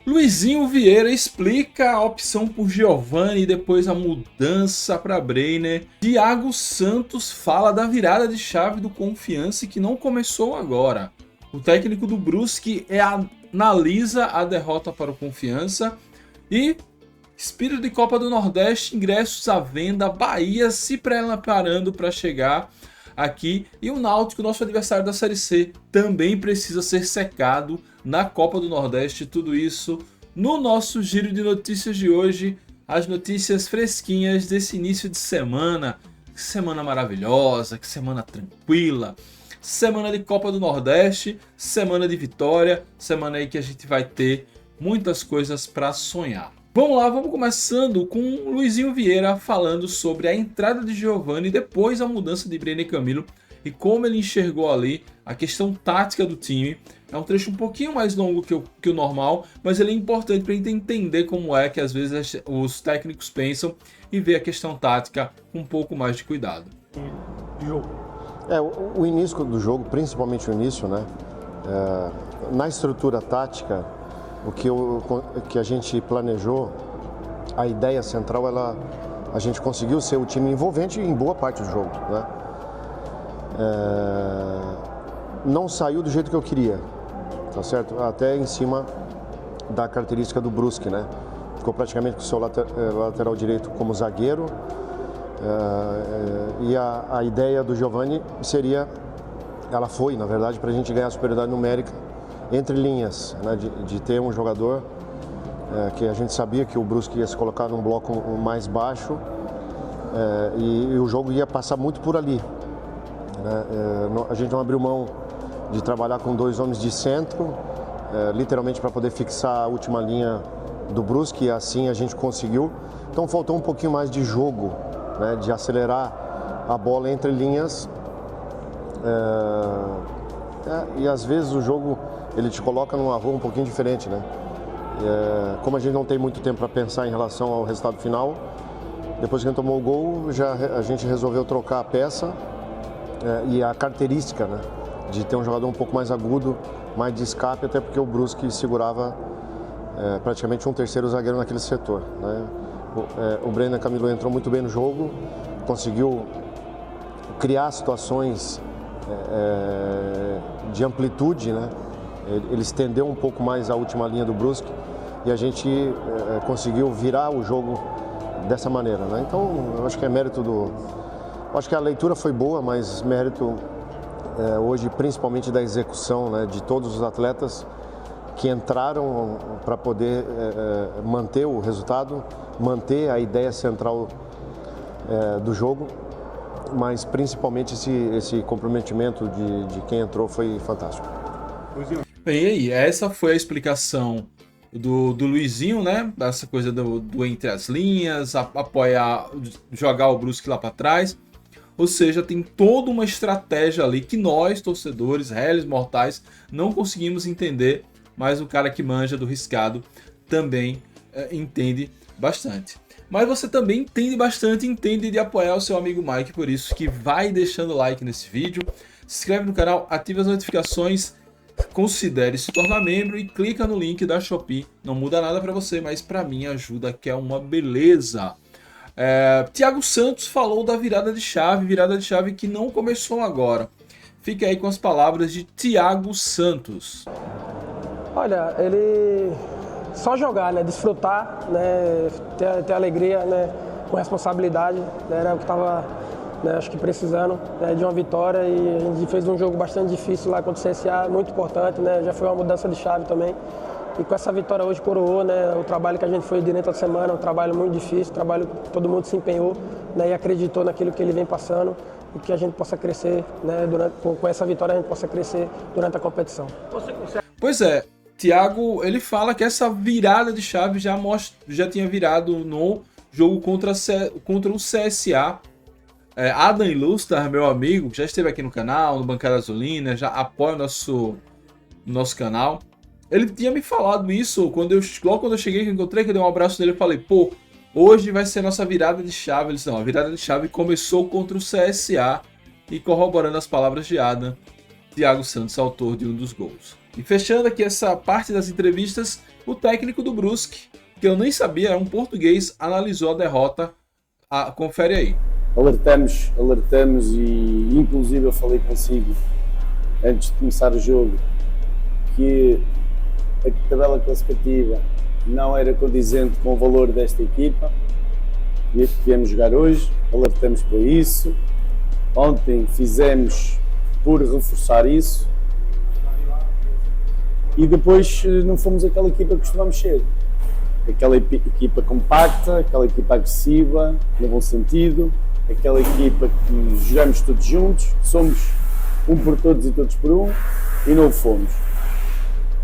Luizinho Vieira explica a opção por Giovani e depois a mudança para Brenner. Thiago Santos fala da virada de chave do Confiança que não começou agora. O técnico do Brusque analisa a derrota para o Confiança. E Espírito de Copa do Nordeste, ingressos à venda, Bahia se preparando para chegar aqui. E o Náutico, nosso adversário da Série C, também precisa ser secado na Copa do Nordeste. Tudo isso no nosso giro de notícias de hoje. As notícias fresquinhas desse início de semana. Que semana maravilhosa, que semana tranquila. Semana de Copa do Nordeste, semana de vitória. Semana aí que a gente vai ter muitas coisas para sonhar. Vamos lá, vamos começando com o Luizinho Vieira falando sobre a entrada de Giovani e depois a mudança de Brenner Camilo e como ele enxergou ali a questão tática do time. É um trecho um pouquinho mais longo que o normal, mas ele é importante para a gente entender como é que às vezes os técnicos pensam e ver a questão tática com um pouco mais de cuidado. O início do jogo, principalmente o início, né? Na estrutura tática, o que a gente planejou, a ideia central, a gente conseguiu ser o time envolvente em boa parte do jogo, né? Não saiu do jeito que eu queria, tá certo? Até em cima da característica do Brusque, né? Ficou praticamente com o seu lateral direito como zagueiro, e a ideia do Giovani ela foi, na verdade, para a gente ganhar a superioridade numérica entre linhas, né, de ter um jogador que a gente sabia que o Brusque ia se colocar num bloco mais baixo, e o jogo ia passar muito por ali, né? A gente não abriu mão de trabalhar com 2 homens de centro, literalmente para poder fixar a última linha do Brusque, e assim a gente conseguiu. Então faltou um pouquinho mais de jogo, né, de acelerar a bola entre linhas, e às vezes o jogo ele te coloca numa rua um pouquinho diferente, né? Como a gente não tem muito tempo para pensar em relação ao resultado final, depois que a gente tomou o gol, a gente resolveu trocar a peça, e a característica, né, de ter um jogador um pouco mais agudo, mais de escape, até porque o Brusque segurava praticamente um terceiro zagueiro naquele setor, né? O Brenner Camilo entrou muito bem no jogo, conseguiu criar situações de amplitude, né? Ele estendeu um pouco mais a última linha do Brusque e a gente conseguiu virar o jogo dessa maneira, né? Então, eu acho que é mérito acho que a leitura foi boa, mas mérito hoje principalmente da execução, né, de todos os atletas que entraram para poder manter o resultado, manter a ideia central do jogo, mas principalmente esse comprometimento de quem entrou foi fantástico. Bem, e aí, essa foi a explicação do Luizinho, né? Essa coisa do entre as linhas, apoiar, jogar o Brusque lá para trás. Ou seja, tem toda uma estratégia ali que nós, torcedores, réis mortais, não conseguimos entender, mas o cara que manja do riscado também entende bastante. Mas você também entende bastante, entende de apoiar o seu amigo Mike, por isso que vai deixando like nesse vídeo, se inscreve no canal, ativa as notificações, considere se tornar membro e clica no link da Shopee. Não muda nada para você, mas para mim ajuda, que é uma beleza. Thiago Santos falou da virada de chave que não começou agora. Fica aí com as palavras de Thiago Santos. Olha, ele só jogar, né, desfrutar, né, ter alegria, né, com responsabilidade, né, era o que estava, né, acho que precisando, né, de uma vitória, e a gente fez um jogo bastante difícil lá contra o CSA, muito importante, né, já foi uma mudança de chave também. E com essa vitória hoje coroou, né, o trabalho que a gente foi durante a semana, um trabalho muito difícil, um trabalho que todo mundo se empenhou, né, e acreditou naquilo que ele vem passando, e que a gente possa crescer, né, com essa vitória a gente possa crescer durante a competição. Pois é, Thiago, ele fala que essa virada de chave já tinha virado no jogo contra o CSA. Adam Ilustar, meu amigo, já esteve aqui no canal, no Bancada Azulina, já apoia o nosso canal. Ele tinha me falado isso logo quando eu cheguei, que eu encontrei, que eu dei um abraço nele, eu falei, pô, hoje vai ser a nossa virada de chave. Ele disse, não, a virada de chave começou contra o CSA, e corroborando as palavras de Adam, Thiago Santos, autor de um dos gols. E fechando aqui essa parte das entrevistas, o técnico do Brusque, que eu nem sabia, é um português, analisou a derrota. Confere aí. Alertamos e inclusive eu falei consigo antes de começar o jogo que a tabela classificativa não era condizente com o valor desta equipa e que viemos jogar hoje, alertamos para isso. Ontem fizemos por reforçar isso e depois não fomos aquela equipa que costumamos ser. Aquela equipa compacta, aquela equipa agressiva, no bom sentido, aquela equipa que jogamos todos juntos, somos um por todos e todos por um, e não o fomos.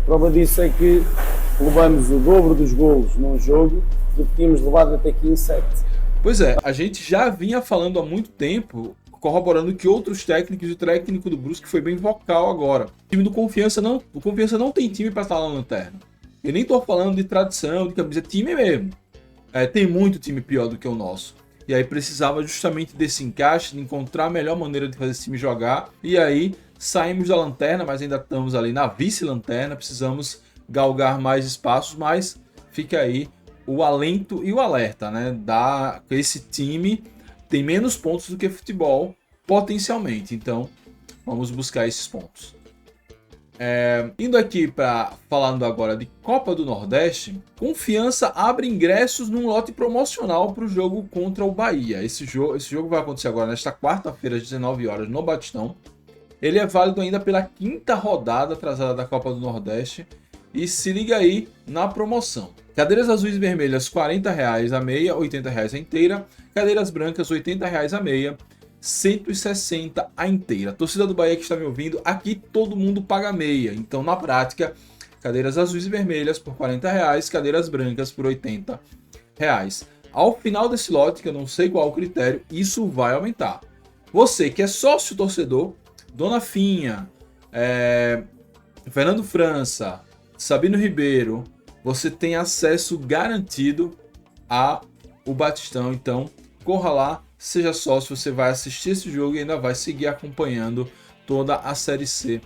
A prova disso é que levamos o dobro dos golos num jogo do que tínhamos levado até aqui em 7. Pois é, a gente já vinha falando há muito tempo, corroborando que outros técnicos, e o técnico do Brusque foi bem vocal agora. O time do Confiança não tem time para estar na lanterna. Eu nem tô falando de tradição, de camisa, time mesmo. Tem muito time pior do que o nosso. E aí precisava justamente desse encaixe, de encontrar a melhor maneira de fazer esse time jogar. E aí saímos da lanterna, mas ainda estamos ali na vice-lanterna. Precisamos galgar mais espaços, mas fica aí o alento e o alerta, né? Esse time tem menos pontos do que futebol, potencialmente. Então, vamos buscar esses pontos. Indo aqui falando agora de Copa do Nordeste, Confiança abre ingressos num lote promocional para o jogo contra o Bahia. Esse jogo vai acontecer agora nesta quarta-feira às 19 horas no Batistão. Ele é válido ainda pela 5ª rodada atrasada da Copa do Nordeste. E se liga aí na promoção. Cadeiras azuis e vermelhas R$ 40,00 a meia, R$ 80,00 a inteira. Cadeiras brancas R$ 80,00 a meia, 160 a inteira. Torcida do Bahia que está me ouvindo, aqui todo mundo paga meia. Então, na prática, cadeiras azuis e vermelhas por R$ 40,00, cadeiras brancas por R$ 80,00. Ao final desse lote, que eu não sei qual o critério, isso vai aumentar. Você que é sócio torcedor, Dona Finha, Fernando França, Sabino Ribeiro, você tem acesso garantido ao Batistão. Então, corra lá, seja sócio, você vai assistir esse jogo e ainda vai seguir acompanhando toda a Série C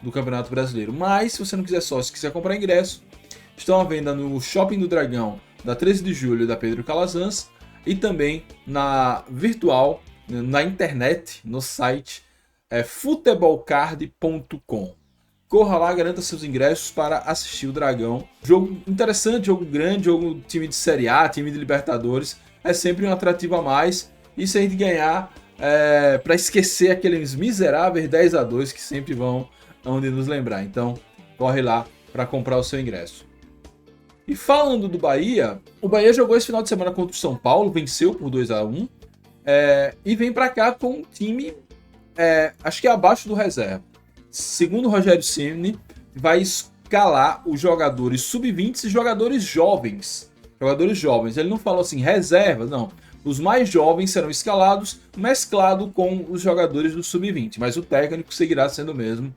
do Campeonato Brasileiro. Mas, se você não quiser sócio, quiser comprar ingresso, estão à venda no Shopping do Dragão, da 13 de julho, da Pedro Calazans, e também na virtual, na internet, no site futebolcard.com. Corra lá, garanta seus ingressos para assistir o Dragão. Jogo interessante, jogo grande, jogo time de Série A, time de Libertadores. É sempre um atrativo a mais. E se a gente ganhar, para esquecer aqueles miseráveis 10-2 que sempre vão onde nos lembrar. Então, corre lá para comprar o seu ingresso. E falando do Bahia, o Bahia jogou esse final de semana contra o São Paulo, venceu por 2-1. E vem para cá com um time, acho que é abaixo do reserva. Segundo o Rogério Ceni, vai escalar os jogadores sub-20 e jogadores jovens. Ele não falou assim, reserva, não. Os mais jovens serão escalados, mesclado com os jogadores do sub-20. Mas o técnico seguirá sendo o mesmo,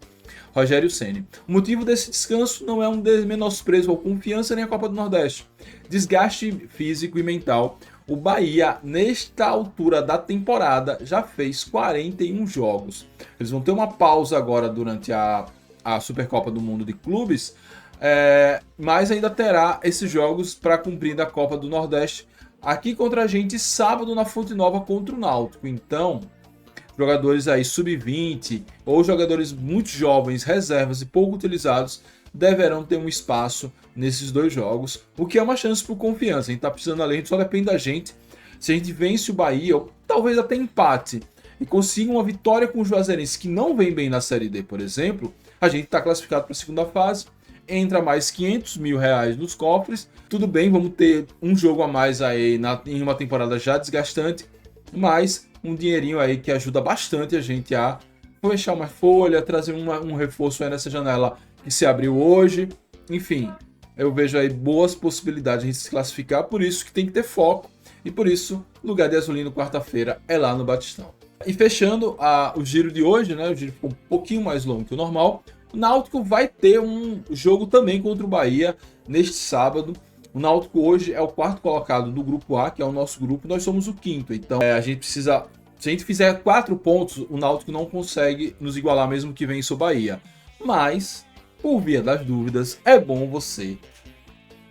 Rogério Ceni. O motivo desse descanso não é um menosprezo ou Confiança nem a Copa do Nordeste. Desgaste físico e mental. O Bahia, nesta altura da temporada, já fez 41 jogos. Eles vão ter uma pausa agora durante a Supercopa do Mundo de Clubes, mas ainda terá esses jogos para cumprir da Copa do Nordeste aqui contra a gente sábado na Fonte Nova contra o Náutico. Então, jogadores aí sub-20 ou jogadores muito jovens, reservas e pouco utilizados, deverão ter um espaço nesses dois jogos, o que é uma chance para o Confiança. A gente está precisando ali, só depende da gente. Se a gente vence o Bahia, ou talvez até empate, e consiga uma vitória com o Juazeirense, que não vem bem na Série D, por exemplo, a gente está classificado para a segunda fase, entra mais R$500 mil nos cofres. Tudo bem, vamos ter um jogo a mais aí em uma temporada já desgastante, mas um dinheirinho aí que ajuda bastante a gente a fechar uma folha, trazer um reforço aí nessa janela que se abriu hoje. Enfim, eu vejo aí boas possibilidades de a gente se classificar, por isso que tem que ter foco, e por isso, lugar de Azulino quarta-feira é lá no Batistão. E fechando o giro de hoje, né? O giro ficou um pouquinho mais longo que o normal. O Náutico vai ter um jogo também contra o Bahia neste sábado. O Náutico hoje é o 4º colocado do grupo A, que é o nosso grupo, nós somos o 5º. Então a gente precisa, se a gente fizer 4 pontos, o Náutico não consegue nos igualar mesmo que vença o Bahia. Mas por via das dúvidas, é bom você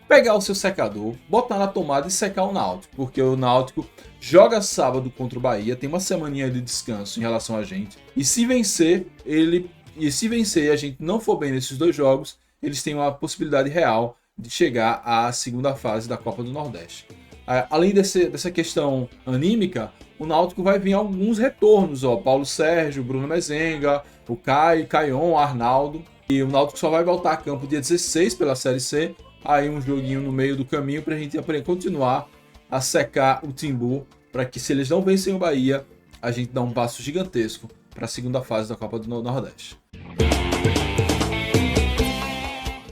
pegar o seu secador, botar na tomada e secar o Náutico, porque o Náutico joga sábado contra o Bahia, tem uma semaninha de descanso em relação a gente, e se vencer e a gente não for bem nesses 2 jogos, eles têm uma possibilidade real de chegar à segunda fase da Copa do Nordeste. Além dessa questão anímica, o Náutico vai vir alguns retornos, Paulo Sérgio, Bruno Mezenga, o Caion, Arnaldo, e o Náutico só vai voltar a campo dia 16 pela Série C, aí um joguinho no meio do caminho pra gente continuar a secar o Timbu, para que se eles não vencem o Bahia, a gente dá um passo gigantesco para a segunda fase da Copa do Nordeste.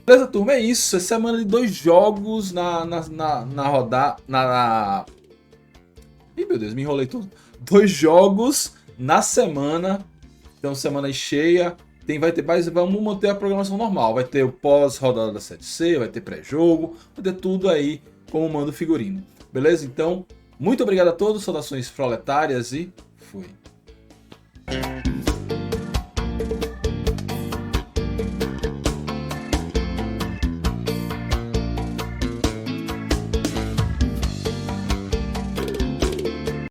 Beleza, turma? É isso. É semana de 2 jogos na rodada. Ih, meu Deus, me enrolei tudo. 2 jogos na semana. Então, semana cheia. Vai ter, mas vamos manter a programação normal. Vai ter o pós-rodada da Série C, vai ter pré-jogo, vai ter tudo aí como manda o figurino. Beleza? Então, muito obrigado a todos. Saudações proletárias e fui.